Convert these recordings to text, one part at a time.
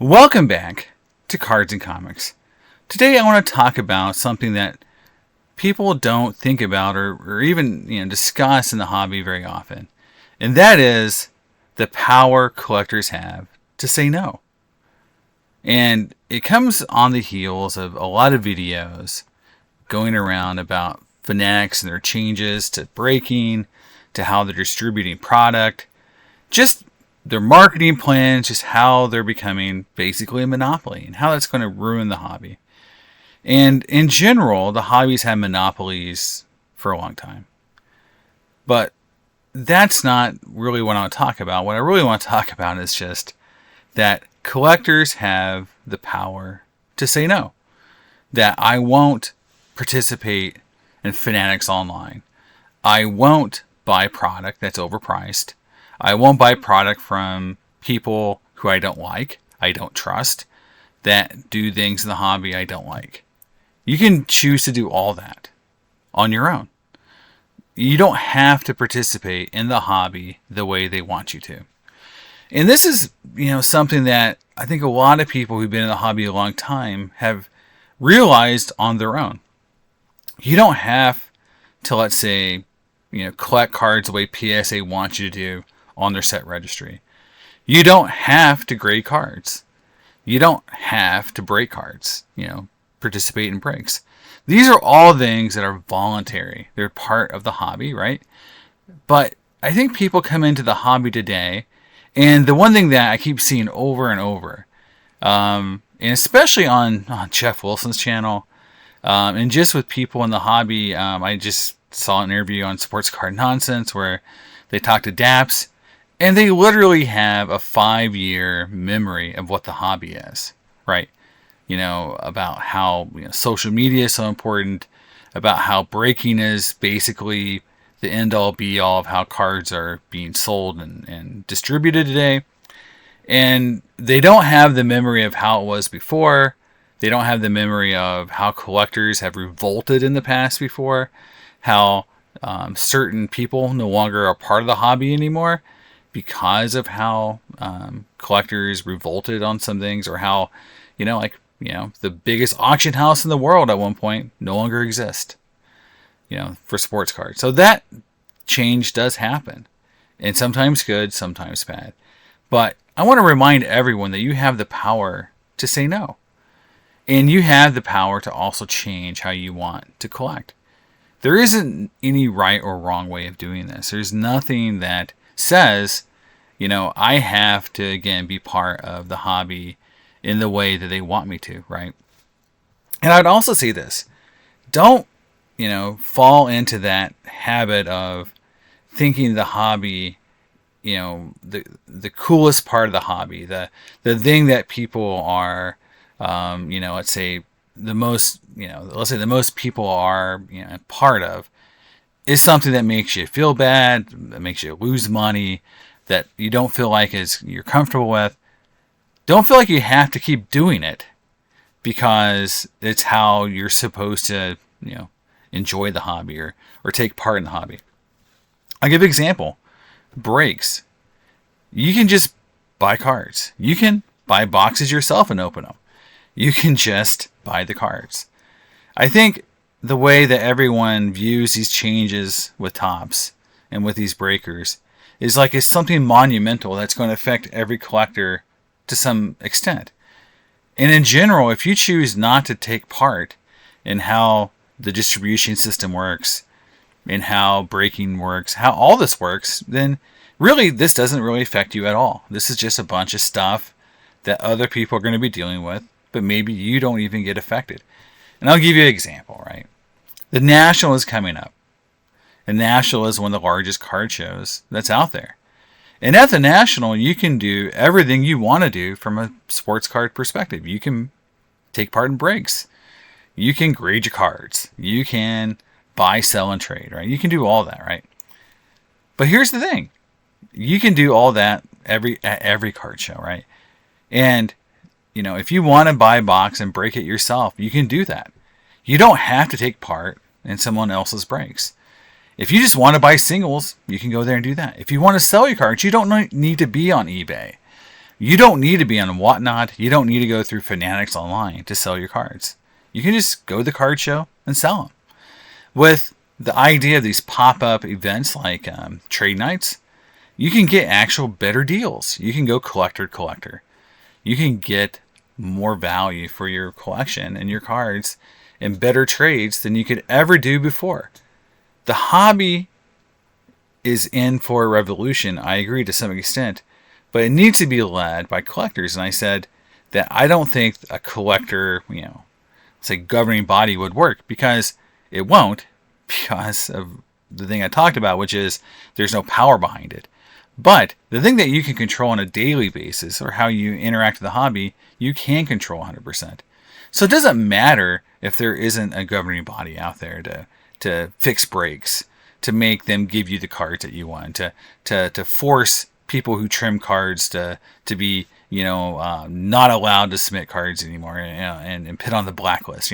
Welcome back to Cards and Comics. Today I want to talk about something that people don't think about or even discuss in the hobby very often. And that is the power collectors have to say no. And it comes on the heels of a lot of videos going around about Fanatics and their changes to breaking, to how they're distributing product, just their marketing plans, just how they're becoming basically a monopoly and how that's going to ruin the hobby. And in general, the hobbies had monopolies for a long time. But that's not really what I want to talk about. What I really want to talk about is just that collectors have the power to say no. That I won't participate in Fanatics Online. I won't buy product that's overpriced. I won't buy product from people who I don't like, I don't trust, that do things in the hobby I don't like. You can choose to do all that on your own. You don't have to participate in the hobby the way they want you to. And this is, something that I think a lot of people who've been in the hobby a long time have realized on their own. You don't have to, let's say, collect cards the way PSA wants you to do on their set registry. You don't have to grade cards. You don't have to break cards, participate in breaks. These are all things that are voluntary. They're part of the hobby, right? But I think people come into the hobby today, and the one thing that I keep seeing over and over, and especially on Jeff Wilson's channel, and just with people in the hobby, I just saw an interview on Sports Card Nonsense where they talked to Daps, and they literally have a 5-year memory of what the hobby is, right? About how social media is so important, about how breaking is basically the end-all be-all of how cards are being sold and distributed today. And they don't have the memory of how it was before. They don't have the memory of how collectors have revolted in the past before, how certain people no longer are part of the hobby anymore because of how collectors revolted on some things, or how, the biggest auction house in the world at one point no longer exists, for sports cards. So that change does happen, and sometimes good, sometimes bad. But I want to remind everyone that you have the power to say no. And you have the power to also change how you want to collect. There isn't any right or wrong way of doing this. There's nothing that says, I have to, again, be part of the hobby in the way that they want me to, right? And I'd also say this. Don't, fall into that habit of thinking the hobby, the coolest part of the hobby, the thing that people are, let's say the most people are, part of, is something that makes you feel bad, that makes you lose money, that you don't feel like you're comfortable with. Don't feel like you have to keep doing it because it's how you're supposed to, enjoy the hobby or take part in the hobby. I'll give an example. Breaks. You can just buy cards. You can buy boxes yourself and open them. You can just buy the cards. I think the way that everyone views these changes with Topps and with these breakers is like it's something monumental that's going to affect every collector to some extent. And in general, if you choose not to take part in how the distribution system works, in how breaking works, how all this works, then really this doesn't really affect you at all. This is just a bunch of stuff that other people are going to be dealing with, but maybe you don't even get affected. And I'll give you an example, right? The National is coming up. And National is one of the largest card shows that's out there. And at the National, you can do everything you want to do from a sports card perspective. You can take part in breaks. You can grade your cards. You can buy, sell, and trade, right? You can do all that, right? But here's the thing. You can do all that at every card show, right? And, if you want to buy a box and break it yourself, you can do that. You don't have to take part in someone else's breaks. If you just want to buy singles, you can go there and do that. If you want to sell your cards, you don't need to be on eBay. You don't need to be on Whatnot. You don't need to go through Fanatics Online to sell your cards. You can just go to the card show and sell them. With the idea of these pop-up events like trade nights, you can get actual better deals. You can go collector to collector. You can get more value for your collection and your cards and better trades than you could ever do before. The hobby is in for a revolution, I agree to some extent, but it needs to be led by collectors. And I said that I don't think a collector, say governing body would work, because it won't, because of the thing I talked about, which is there's no power behind it. But the thing that you can control on a daily basis, or how you interact with the hobby, you can control 100%. So it doesn't matter if there isn't a governing body out there to fix breaks, to make them give you the cards that you want, to force people who trim cards to be not allowed to submit cards anymore, and put on the blacklist.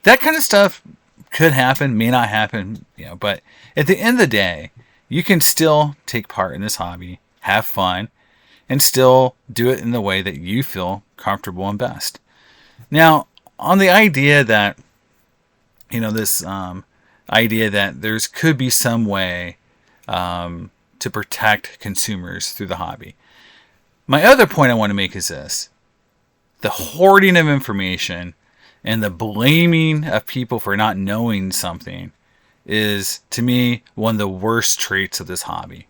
That kind of stuff could happen, may not happen, but at the end of the day, you can still take part in this hobby, have fun, and still do it in the way that you feel comfortable and best. Now, on the idea that, this idea that there's could be some way to protect consumers through the hobby. My other point I want to make is this. The hoarding of information and the blaming of people for not knowing something is, to me, one of the worst traits of this hobby.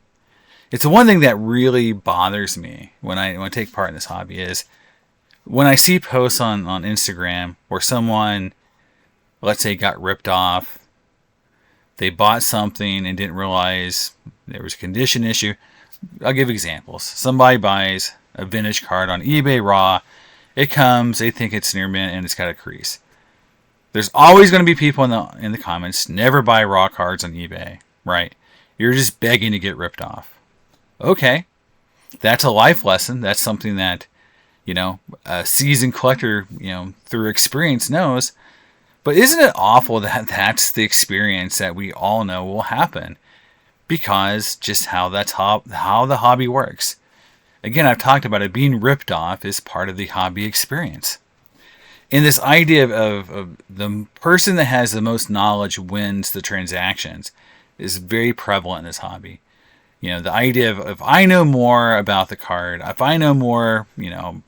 It's the one thing that really bothers me when I take part in this hobby is when I see posts on Instagram where someone, let's say, got ripped off. They bought something and didn't realize there was a condition issue. I'll give examples. Somebody buys a vintage card on eBay raw. It comes, they think it's near mint, and it's got a crease. There's always going to be people in the comments, never buy raw cards on eBay, right? You're just begging to get ripped off. Okay, that's a life lesson. That's something that, a seasoned collector, through experience knows. But isn't it awful that that's the experience that we all know will happen? Because just how the hobby works. Again, I've talked about it. Being ripped off is part of the hobby experience. And this idea of the person that has the most knowledge wins the transactions is very prevalent in this hobby. The idea of if I know more about the card, if I know more,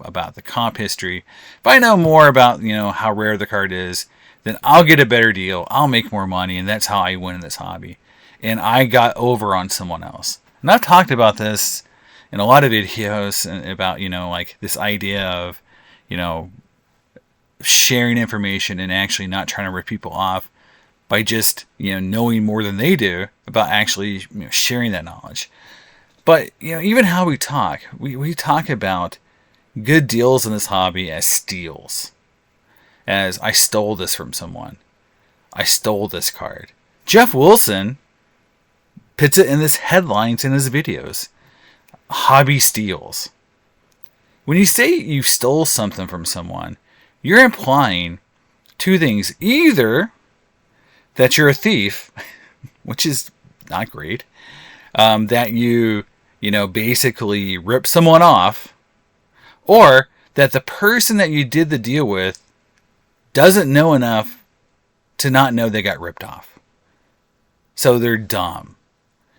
about the comp history, if I know more about, how rare the card is, then I'll get a better deal. I'll make more money, and that's how I win in this hobby. And I got over on someone else. And I've talked about this in a lot of videos about, like this idea of, sharing information and actually not trying to rip people off by just, knowing more than they do about actually sharing that knowledge. But, even how we talk about good deals in this hobby as steals. As I stole this from someone. I stole this card. Jeff Wilson puts it in his headlines in his videos. Hobby steals. When you say you stole something from someone, you're implying two things. Either that you're a thief, which is not great, that you basically rip someone off, or that the person that you did the deal with doesn't know enough to not know they got ripped off. So they're dumb.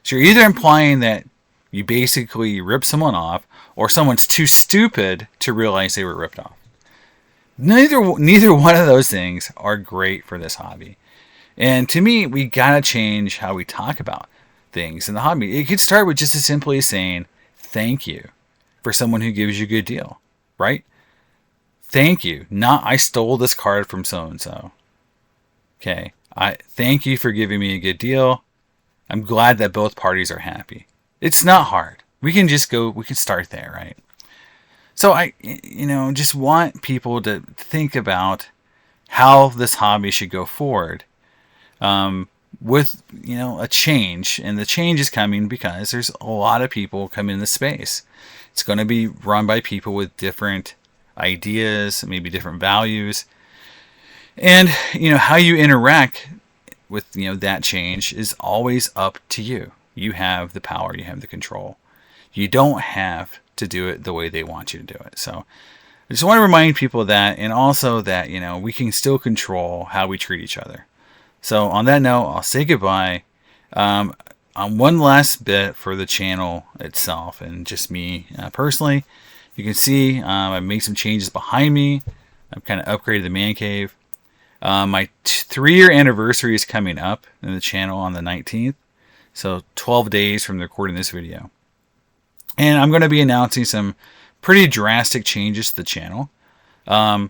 So you're either implying that you basically rip someone off, or someone's too stupid to realize they were ripped off. Neither one of those things are great for this hobby. And to me, we gotta change how we talk about things in the hobby. It could start with just as simply as saying thank you for someone who gives you a good deal, right? Thank you. Not I stole this card from so-and-so. Okay. I thank you for giving me a good deal. I'm glad that both parties are happy. It's not hard. We can start there, right? So I just want people to think about how this hobby should go forward with, a change. And the change is coming because there's a lot of people coming in the space. It's going to be run by people with different ideas, maybe different values. And, how you interact with, that change is always up to you. You have the power. You have the control. You don't have to do it the way they want you to do it. So I just want to remind people of that, and also that, you know, we can still control how we treat each other. So on that note, I'll say goodbye. On one last bit for the channel itself and just me personally, you can see I made some changes behind me. I've kind of upgraded the man cave. My 3-year anniversary is coming up in the channel on the 19th. So 12 days from the recording this video. And I'm going to be announcing some pretty drastic changes to the channel. I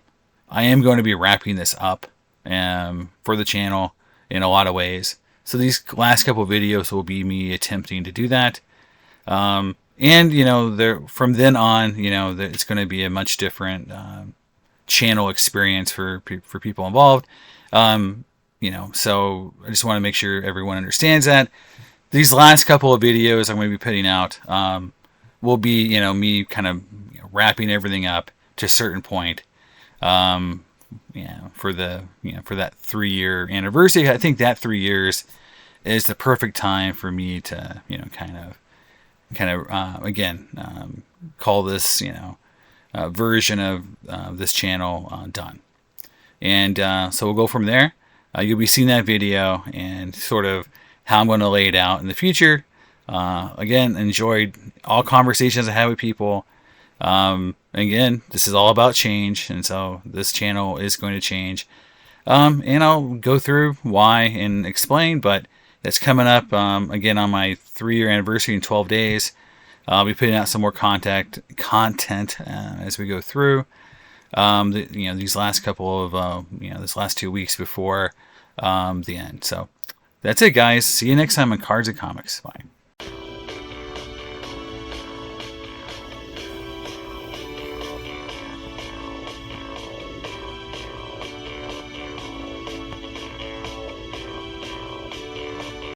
am going to be wrapping this up for the channel in a lot of ways. So these last couple of videos will be me attempting to do that. And, you know, from then on, you know, it's going to be a much different channel experience for people involved. You know, so I just want to make sure everyone understands that. These last couple of videos I'm going to be putting out will be, you know, me kind of wrapping everything up to a certain point. For the, you know, for that 3-year anniversary. I think that 3 years is the perfect time for me to, you know, kind of again call this, you know, version of this channel done. And so we'll go from there. You'll be seeing that video and sort of how I'm going to lay it out in the future. Again, enjoyed all conversations I had with people. Again, this is all about change, and so this channel is going to change. And I'll go through why and explain, but it's coming up again on my 3-year anniversary in 12 days. I'll be putting out some more content as we go through. You know, these last couple of you know, this last 2 weeks before the end. So that's it, guys. See you next time on Cards and Comics. Bye.